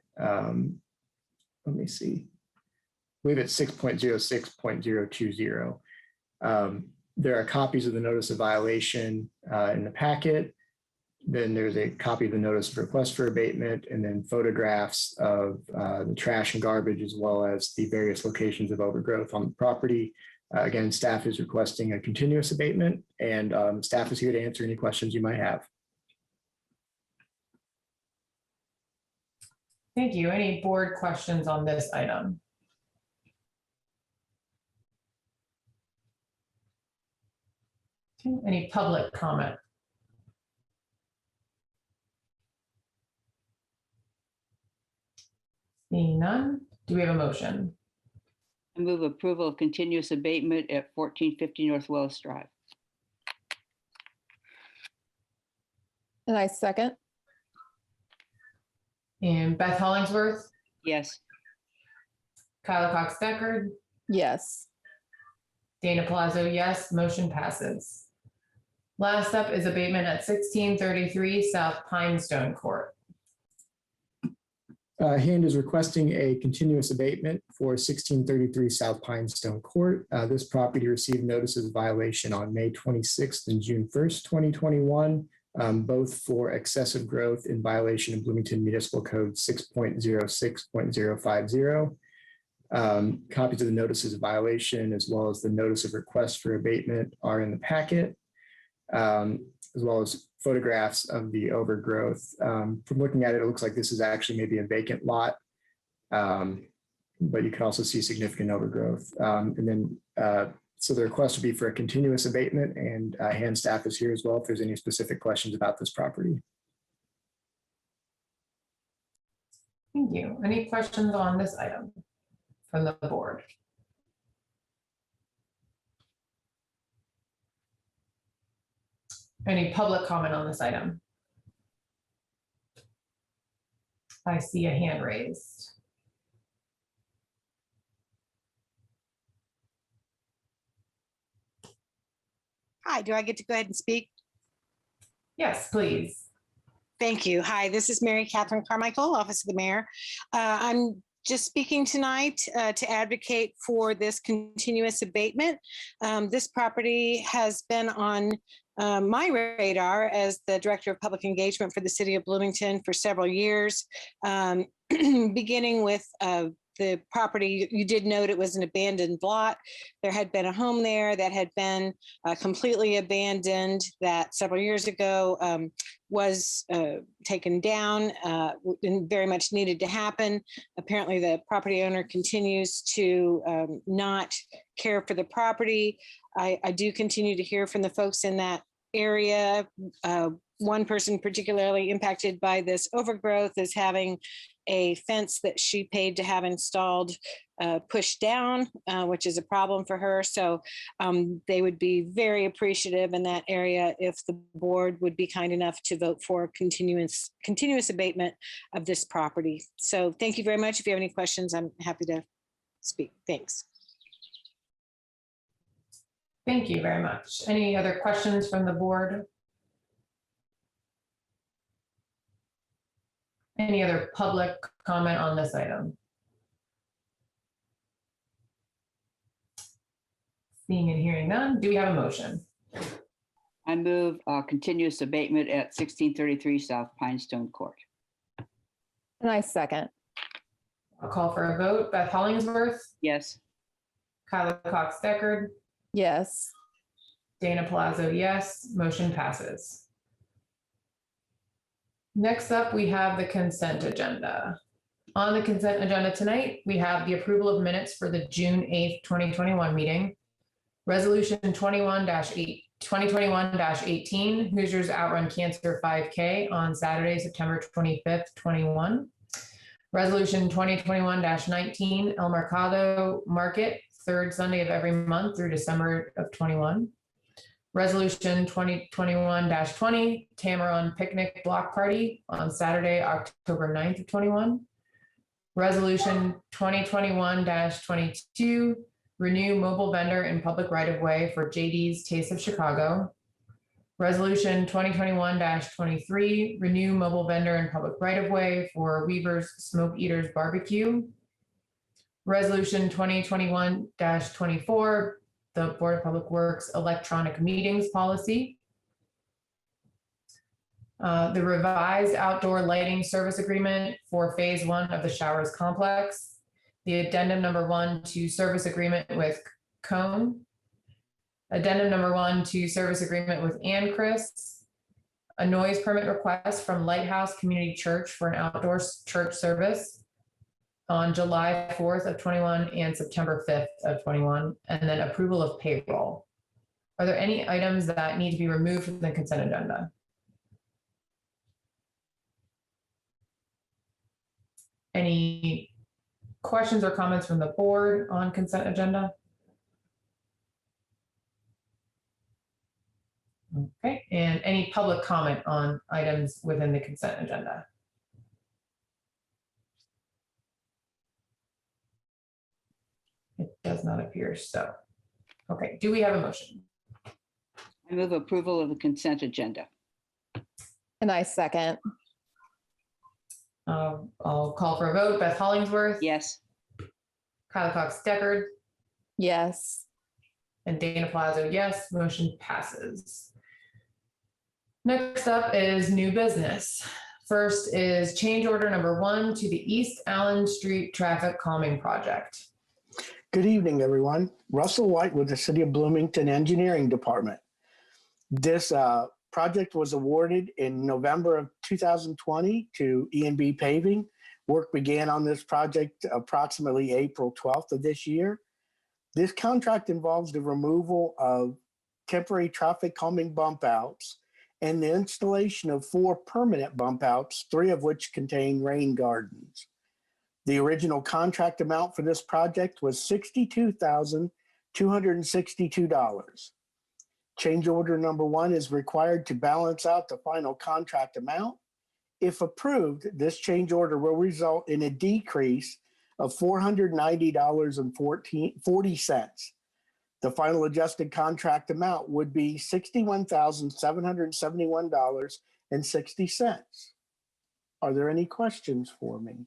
let me see. I believe it's 6.06.020. There are copies of the notice of violation in the packet. Then there's a copy of the notice of request for abatement, and then photographs of the trash and garbage, as well as the various locations of overgrowth on the property. Again, staff is requesting a continuous abatement, and staff is here to answer any questions you might have. Thank you. Any board questions on this item? Okay, any public comment? Seeing none, do we have a motion? I move approval of continuous abatement at 1450 North Willis Drive. And I second. And Beth Hollingsworth, Yes. Kyla Cox Deckard, Yes. Dana Palazzo, yes. Motion passes. Last up is abatement at 1633 South Pinestone Court. Hand is requesting a continuous abatement for 1633 South Pinestone Court. This property received notices of violation on May 26th and June 1st, 2021. Both for excessive growth in violation of Bloomington Municipal Code 6.06.050. Copies of the notices of violation, as well as the notice of request for abatement, are in the packet, as well as photographs of the overgrowth. From looking at it, it looks like this is actually maybe a vacant lot, but you can also see significant overgrowth. So the request would be for a continuous abatement, and Hand staff is here as well if there's any specific questions about this property. Thank you. Any questions on this item from the board? Any public comment on this item? I see a hand raised. Hi, do I get to go ahead and speak? Yes, please. Thank you. Hi, this is Mary Catherine Carmichael, Office of the Mayor. I'm just speaking tonight to advocate for this continuous abatement. This property has been on my radar as the Director of Public Engagement for the City of Bloomington for several years, beginning with the property. You did note it was an abandoned lot. There had been a home there that had been completely abandoned that several years ago was taken down and very much needed to happen. Apparently the property owner continues to not care for the property. I do continue to hear from the folks in that area. One person particularly impacted by this overgrowth is having a fence that she paid to have installed pushed down, which is a problem for her. So they would be very appreciative in that area if the board would be kind enough to vote for continuous abatement of this property. So thank you very much. If you have any questions, I'm happy to speak. Thanks. Thank you very much. Any other questions from the board? Any other public comment on this item? Seeing and hearing none, do we have a motion? I move continuous abatement at 1633 South Pinestone Court. And I second. I'll call for a vote. Beth Hollingsworth, Yes. Kyla Cox Deckard, Yes. Dana Palazzo, yes. Motion passes. Next up, we have the consent agenda. On the consent agenda tonight, we have the approval of minutes for the June 8th, 2021 meeting. Resolution 2021-18, Hoosiers Outrun Cancer 5K on Saturday, September 25th, 21. Resolution 2021-19, El Mercado Market, third Sunday of every month through December of 21. Resolution 2021-20, Tamaron Picnic Block Party on Saturday, October 9th of 21. Resolution 2021-22, Renew Mobile Vendor in Public Right-of-Way for JD's Taste of Chicago. Resolution 2021-23, Renew Mobile Vendor in Public Right-of-Way for Weaver's Smoke Eaters Barbecue. Resolution 2021-24, the Board of Public Works Electronic Meetings Policy. The revised outdoor lighting service agreement for Phase 1 of the Showers Complex. The addendum number 1 to service agreement with Cone. Addendum number 1 to service agreement with Chris. A noise permit request from Lighthouse Community Church for an outdoor church service on July 4th of 21 and September 5th of 21, and then approval of payroll. Are there any items that need to be removed from the consent agenda? Any questions or comments from the board on consent agenda? Okay, and any public comment on items within the consent agenda? It does not appear so. Okay, do we have a motion? I move approval of the consent agenda. And I second. I'll call for a vote. Beth Hollingsworth. Yes. Kyla Cox Deckard. Yes. And Dana Palazzo, yes. Motion passes. Next up is new business. First is change order number 1 to the East Allen Street Traffic Calming Project. Good evening, everyone. Russell White with the City of Bloomington Engineering Department. This project was awarded in November of 2020 to E&B Paving. Work began on this project approximately April 12th of this year. This contract involves the removal of temporary traffic calming bump outs and the installation of 4 permanent bump outs, 3 of which contain rain gardens. The original contract amount for this project was $62,262. Change order number 1 is required to balance out the final contract amount. If approved, this change order will result in a decrease of $490.40. The final adjusted contract amount would be $61,771.60. Are there any questions for me?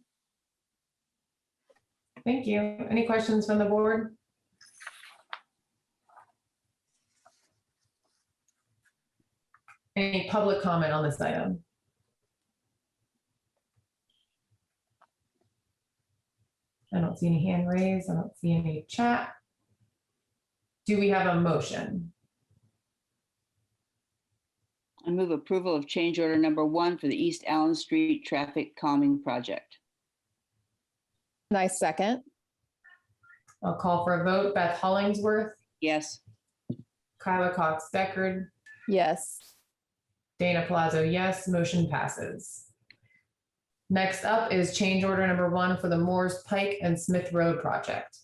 Thank you. Any questions from the board? Any public comment on this item? I don't see any hand raised. I don't see any chat. Do we have a motion? I move approval of change order number 1 for the East Allen Street Traffic Calming Project. And I second. I'll call for a vote. Beth Hollingsworth, Yes. Kyla Cox Deckard, Yes. Dana Palazzo, yes. Motion passes. Next up is change order number 1 for the Morse, Pike, and Smith Road project.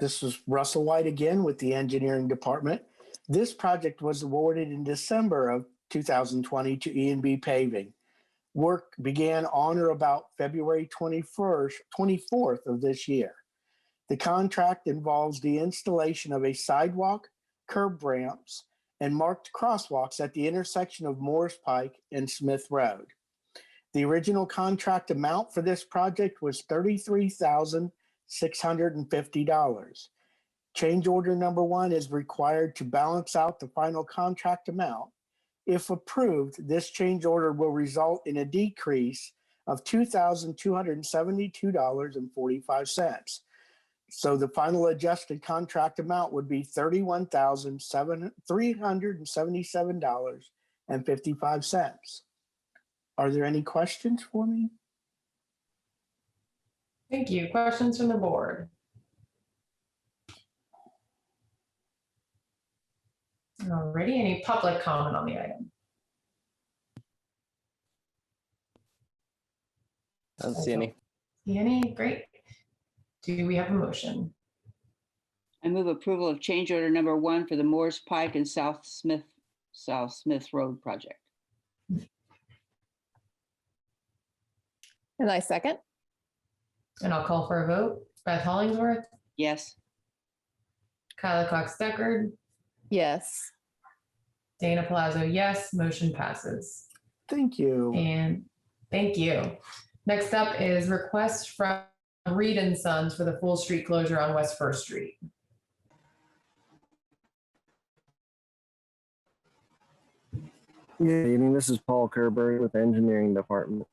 This is Russell White again with the Engineering Department. This project was awarded in December of 2020 to E&B Paving. Work began on or about February 24th of this year. The contract involves the installation of a sidewalk, curb ramps, and marked crosswalks at the intersection of Morse, Pike, and Smith Road. The original contract amount for this project was $33,650. Change order number 1 is required to balance out the final contract amount. If approved, this change order will result in a decrease of $2,272.45. So the final adjusted contract amount would be $31,377.55. Are there any questions for me? Thank you. Questions from the board? Alrighty, any public comment on the item? I don't see any. See any? Great. Do we have a motion? I move approval of change order number 1 for the Morse, Pike, and South Smith Road project. And I second. And I'll call for a vote. Beth Hollingsworth, Yes. Kyla Cox-Deckard, Yes. Dana Palazzo, yes. Motion passes. Thank you. And thank you. Next up is request from Reed and Sons for the full street closure on West First Street. Good evening. This is Paul Kerberry with the Engineering Department.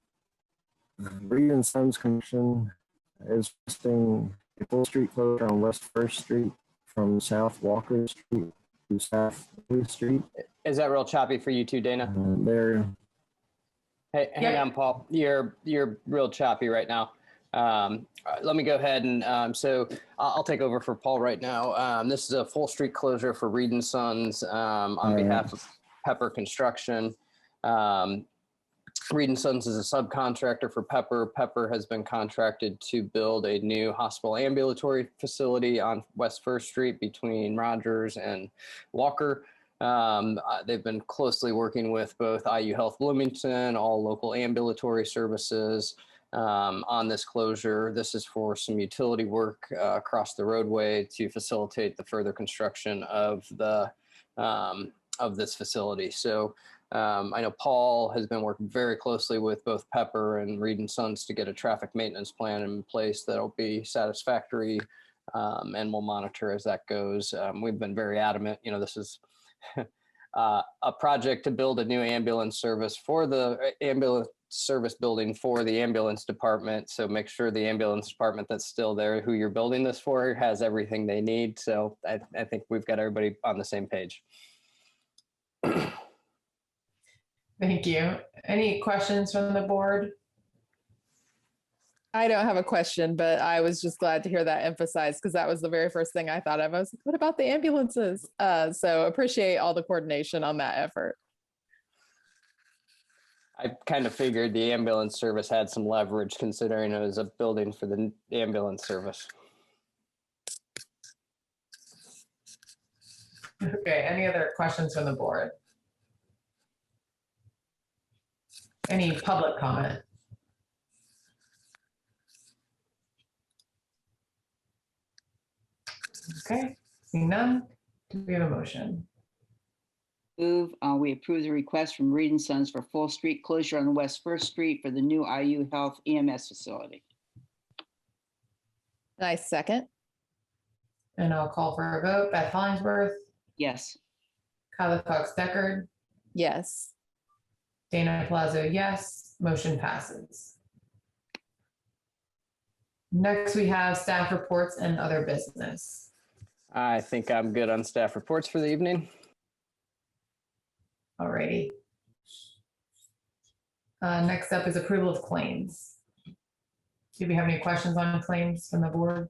Reed and Sons Commission is requesting a full street closure on West First Street from South Walker Street to South Blue Street. Is that real choppy for you too, Dana? Hey, hang on, Paul. You're real choppy right now. Let me go ahead and so I'll take over for Paul right now. This is a full street closure for Reed and Sons on behalf of Pepper Construction. Reed and Sons is a subcontractor for Pepper. Pepper has been contracted to build a new hospital ambulatory facility on West First Street between Rogers and Walker. They've been closely working with both IU Health Bloomington, all local ambulatory services on this closure. This is for some utility work across the roadway to facilitate the further construction of this facility. So I know Paul has been working very closely with both Pepper and Reed and Sons to get a traffic maintenance plan in place that'll be satisfactory, and we'll monitor as that goes. We've been very adamant, this is a project to build a new ambulance service for the ambulance service building for the ambulance department. So make sure the ambulance department that's still there, who you're building this for, has everything they need. So I think we've got everybody on the same page. Thank you. Any questions from the board? I don't have a question, but I was just glad to hear that emphasized because that was the very first thing I thought of. I was like, what about the ambulances? So appreciate all the coordination on that effort. I kind of figured the ambulance service had some leverage considering it was a building for the ambulance service. Okay, any other questions from the board? Any public comment? Okay, seeing none, do we have a motion? Move, we approve the request from Reed and Sons for full street closure on West First Street for the new IU Health EMS facility. I second. And I'll call for a vote. Beth Hollingsworth, Yes. Kyla Cox-Deckard, Yes. Dana Palazzo, yes. Motion passes. Next, we have staff reports and other business. I think I'm good on staff reports for the evening. Alrighty. Next up is approval of claims. Do we have any questions on claims from the board?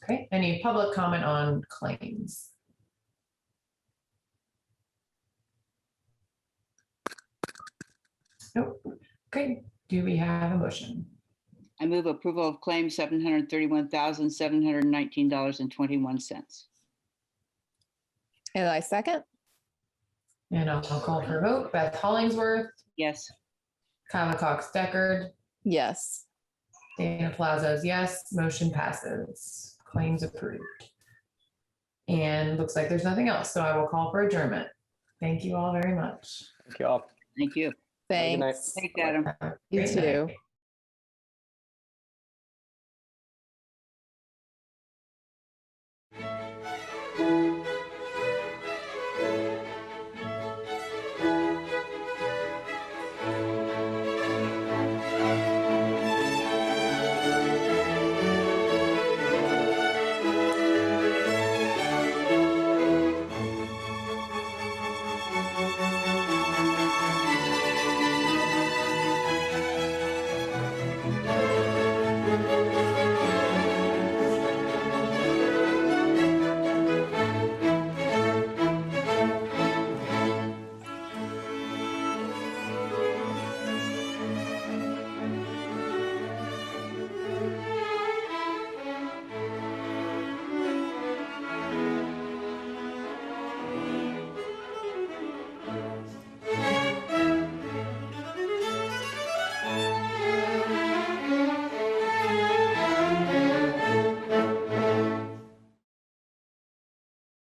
Okay, any public comment on claims? Nope. Okay, do we have a motion? I move approval of claim $731,719.21. And I second. And I'll call for a vote. Beth Hollingsworth, Yes. Kyla Cox-Deckard, Yes. Dana Plaza is yes. Motion passes. Claims approved. And looks like there's nothing else. So I will call for adjournment. Thank you all very much. Thank you all. Thank you. Good night. Thanks. Thanks, Adam. Have a You great night. too.